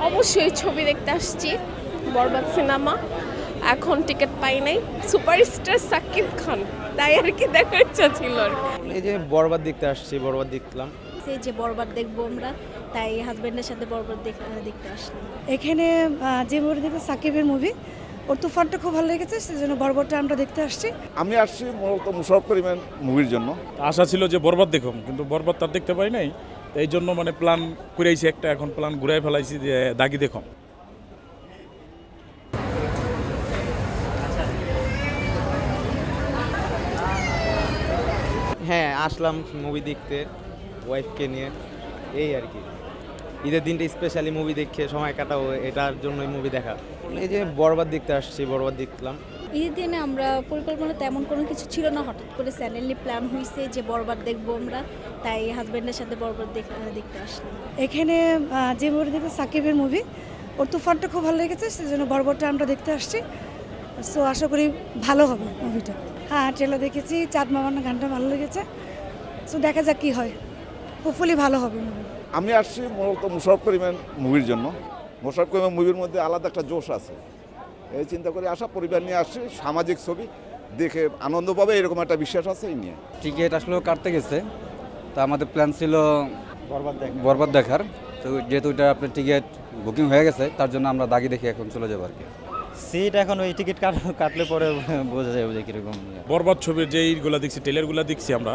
অবশ্যই ছবি দেখতে আসছি, বরবাদ সিনেমা। এখন টিকিট পাই নাই, সুপারস্টার সাকিব খান, তাই আর কি দেখার ইচ্ছা ছিল। এই যে বরবাদ দেখতে আসছি, বরবাদ দেখলাম। সেই যে বরবাদ দেখবো আমরা, তাই হাজবেন্ডের সাথে বরবাদ দেখতে আসলাম। এখানে যে মুভি দেখতে সাকিবের মুভি, ওর তুফানটা খুব ভালো লেগেছে, সেজন্য বরবাদটা আমরা দেখতে আসছি। আমি আসছি মূলত মুশাররফ করিমের মুভির জন্য। আশা ছিল যে বরবাদ দেখুম, কিন্তু বরবাদ তার দেখতে পাই নাই। এই জন্য মানে প্ল্যান করেছি একটা, এখন প্ল্যান ঘুরাই ফেলাইছি যে দাগি দেখুম। হ্যাঁ, আসলাম মুভি দেখতে ওয়াইফকে নিয়ে, এই আর কি। ঈদের দিনটা স্পেশালি মুভি দেখে সময় কাটাবো, এটার জন্যই মুভি দেখা। এই যে বরবাদ দেখতে আসছি, বরবাদ দেখলাম। ঈদের দিনে আমরা পরিকল্পনা তেমন কোনো কিছু ছিল না, হঠাৎ করে স্যাডেনলি প্ল্যান হয়েছে যে বরবাদ দেখবো আমরা, তাই হাজবেন্ডের সাথে বরবাদ দেখতে আসলাম। এখানে যে মুভি দেখতে সাকিবের মুভি, ওর তুফানটা খুব ভালো লেগেছে, সেজন্য বরবাদটা আমরা দেখতে আসছি। সো আশা করি ভালো হবে মুভিটা। হ্যাঁ, ট্রেলার দেখেছি, চাঁদ মামার গানটা ভালো লেগেছে। সো দেখা যাক কী হয়, হোপফুলি ভালো হবে মুভি। আমি আসছি মূলত মুশাররফ করিমের মুভির জন্য। মুশাররফ করিমের মুভির মধ্যে আলাদা একটা জোশ আছে, এই চিন্তা করে আসা, পরিবার নিয়ে আসছি, সামাজিক ছবি দেখে আনন্দ পাবে এরকম একটা বিশ্বাস আছে এই নিয়ে। টিকিট আসলেও কাটতে গেছে, তো আমাদের প্ল্যান ছিল বরবাদ দেখার। তো যেহেতু এটা আপনার টিকিট বুকিং হয়ে গেছে, তার জন্য আমরা দাগি দেখে এখন চলে যাবো আর কি। সিট এখন ওই টিকিট কাটলে পরে বোঝা যাবে যে কীরকম। বরবাদ ছবির যে এইগুলো দেখছি, ট্রেলারগুলো দেখছি আমরা,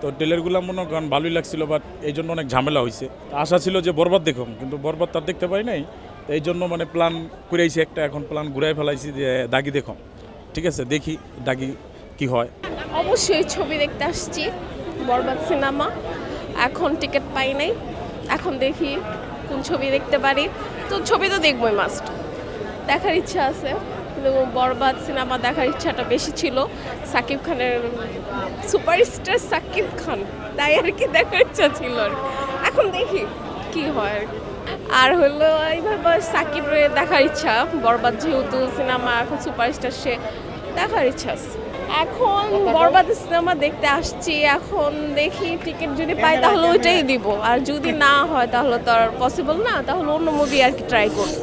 তো ট্রেলারগুলো মনে করেন ভালোই লাগছিল, বাট এই জন্য অনেক ঝামেলা হয়েছে। আশা ছিল যে বরবাদ দেখুম, কিন্তু বরবাদ তার দেখতে পাই নাই। তো এই জন্য মানে প্ল্যান করেছি একটা, এখন প্ল্যান ঘুরাই ফেলাইছি যে দাগি দেখুম। ঠিক আছে, দেখি দাগি কি হয়। অবশ্যই ছবি দেখতে আসছি, বরবাদ সিনেমা। এখন টিকিট পাই নাই, এখন দেখি কোন ছবি দেখতে পারি। তো ছবি তো দেখবই, মাস্ট দেখার ইচ্ছা আছে, কিন্তু বরবাদ সিনেমা দেখার ইচ্ছাটা বেশি ছিল। সাকিব খানের, সুপারস্টার সাকিব খান, তাই আর কি দেখার ইচ্ছা ছিল। এখন দেখি কি হয়। আর হলো এইভাবে সাকিবের দেখার ইচ্ছা, বরবাদ যেহেতু সিনেমা, এখন সুপারস্টার, সে দেখার ইচ্ছা আছে। এখন বরবাদ সিনেমা দেখতে আসছি, এখন দেখি টিকিট যদি পাই তাহলে ওইটাই দিব, আর যদি না হয় তাহলে তো আর পসিবল না, তাহলে অন্য মুভি আর কি ট্রাই করব।